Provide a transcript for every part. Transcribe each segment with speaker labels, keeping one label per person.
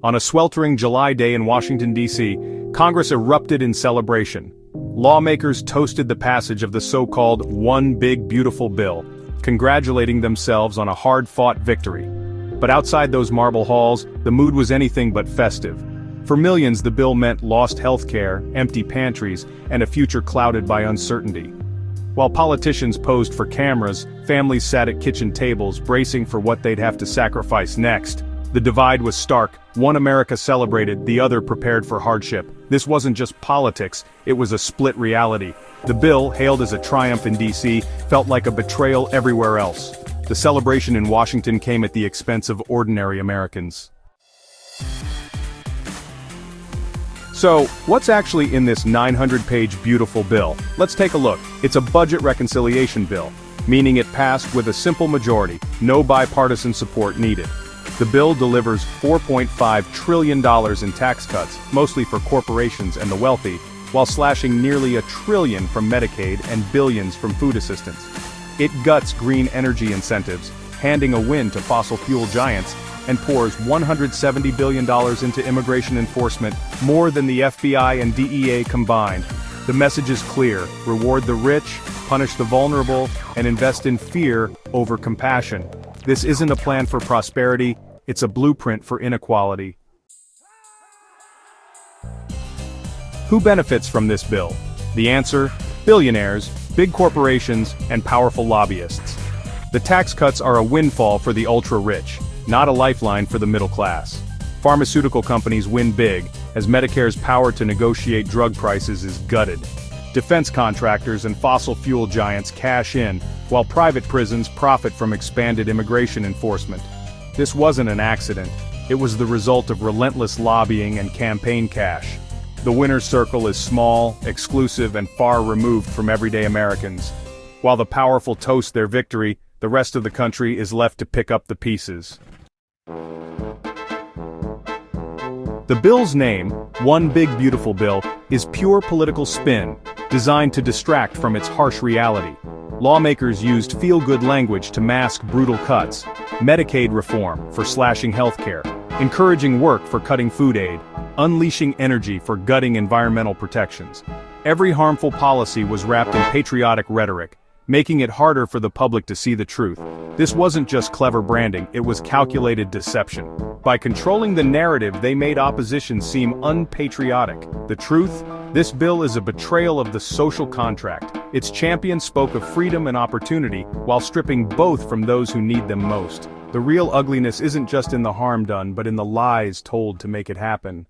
Speaker 1: On a sweltering July day in Washington, D.C., Congress erupted in celebration. Lawmakers toasted the passage of the so-called One Big Beautiful Bill, congratulating themselves on a hard-fought victory. But outside those marble halls, the mood was anything but festive. For millions, the bill meant lost health care, empty pantries, and a future clouded by uncertainty. While politicians posed for cameras, families sat at kitchen tables bracing for what they'd have to sacrifice next. The divide was stark. One America celebrated, the other prepared for hardship. This wasn't just politics, it was a split reality. The bill, hailed as a triumph in D.C., felt like a betrayal everywhere else. The celebration in Washington came at the expense of ordinary Americans. So, what's actually in this 900-page beautiful bill? Let's take a look. It's a budget reconciliation bill, meaning it passed with a simple majority, no bipartisan support needed. The bill delivers $4.5 trillion in tax cuts, mostly for corporations and the wealthy, while slashing nearly $1 trillion from Medicaid and billions from food assistance. It guts green energy incentives, handing a win to fossil fuel giants, and pours $170 billion into immigration enforcement, more than the FBI and DEA combined. The message is clear: reward the rich, punish the vulnerable, and invest in fear over compassion. This isn't a plan for prosperity, it's a blueprint for inequality. Who benefits from this bill? The answer: billionaires, big corporations, and powerful lobbyists. The tax cuts are a windfall for the ultra-rich, not a lifeline for the middle class. Pharmaceutical companies win big, as Medicare's power to negotiate drug prices is gutted. Defense contractors and fossil fuel giants cash in, while private prisons profit from expanded immigration enforcement. This wasn't an accident. It was the result of relentless lobbying and campaign cash. The winner's circle is small, exclusive, and far removed from everyday Americans. While the powerful toast their victory, the rest of the country is left to pick up the pieces. The bill's name, One Big Beautiful Bill, is pure political spin, designed to distract from its harsh reality. Lawmakers used feel-good language to mask brutal cuts: Medicaid reform for slashing healthcare, encouraging work for cutting food aid, unleashing energy for gutting environmental protections. Every harmful policy was wrapped in patriotic rhetoric, making it harder for the public to see the truth. This wasn't just clever branding, it was calculated deception. By controlling the narrative, they made opposition seem unpatriotic. The truth? This bill is a betrayal of the social contract. Its champions spoke of freedom and opportunity, while stripping both from those who need them most. The real ugliness isn't just in the harm done, but in the lies told to make it happen.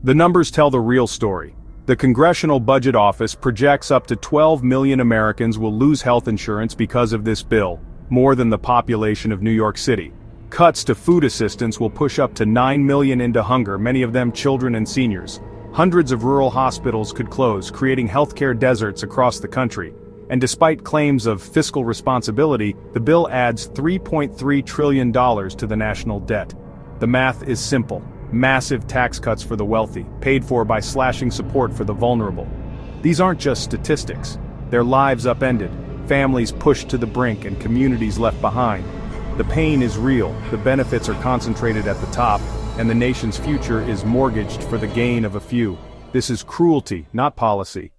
Speaker 1: The numbers tell the real story. The Congressional Budget Office projects up to 12 million Americans will lose health insurance because of this bill, more than the population of New York City. Cuts to food assistance will push up to 9 million into hunger, many of them children and seniors. Hundreds of rural hospitals could close, creating healthcare deserts across the country. And despite claims of fiscal responsibility, the bill adds $3.3 trillion to the national debt. The math is simple. Massive tax cuts for the wealthy, paid for by slashing support for the vulnerable. These aren't just statistics. They're lives upended, families pushed to the brink, and communities left behind. The pain is real, the benefits are concentrated at the top, and the nation's future is mortgaged for the gain of a few. This is cruelty, not policy.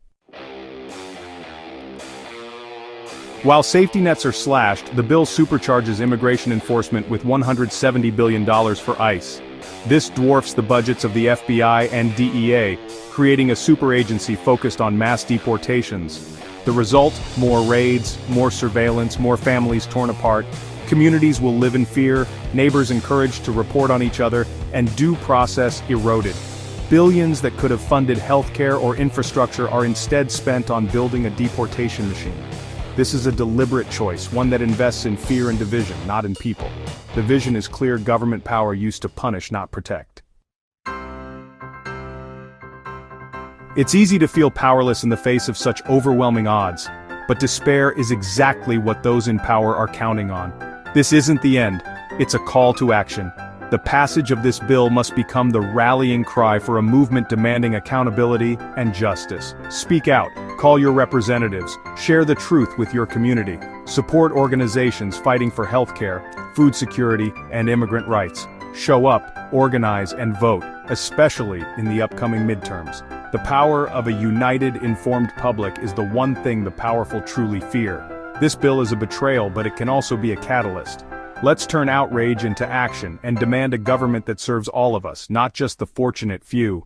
Speaker 1: While safety nets are slashed, the bill supercharges immigration enforcement with $170 billion for ICE. This dwarfs the budgets of the FBI and DEA, creating a super agency focused on mass deportations. The result? More raids, more surveillance, more families torn apart. Communities will live in fear, neighbors encouraged to report on each other, and due process eroded. Billions that could have funded healthcare or infrastructure are instead spent on building a deportation machine. This is a deliberate choice, one that invests in fear and division, not in people. The vision is clear: government power used to punish, not protect. It's easy to feel powerless in the face of such overwhelming odds, but despair is exactly what those in power are counting on. This isn't the end, it's a call to action. The passage of this bill must become the rallying cry for a movement demanding accountability and justice. Speak out, Call your representatives, share the truth with your community, support organizations fighting for healthcare, food security, and immigrant rights. Show up, organize, and vote, especially in the upcoming midterms. The power of a united, informed public is the one thing the powerful truly fear. This bill is a betrayal, but it can also be a catalyst. Let's turn outrage into action and demand a government that serves all of us, not just the fortunate few.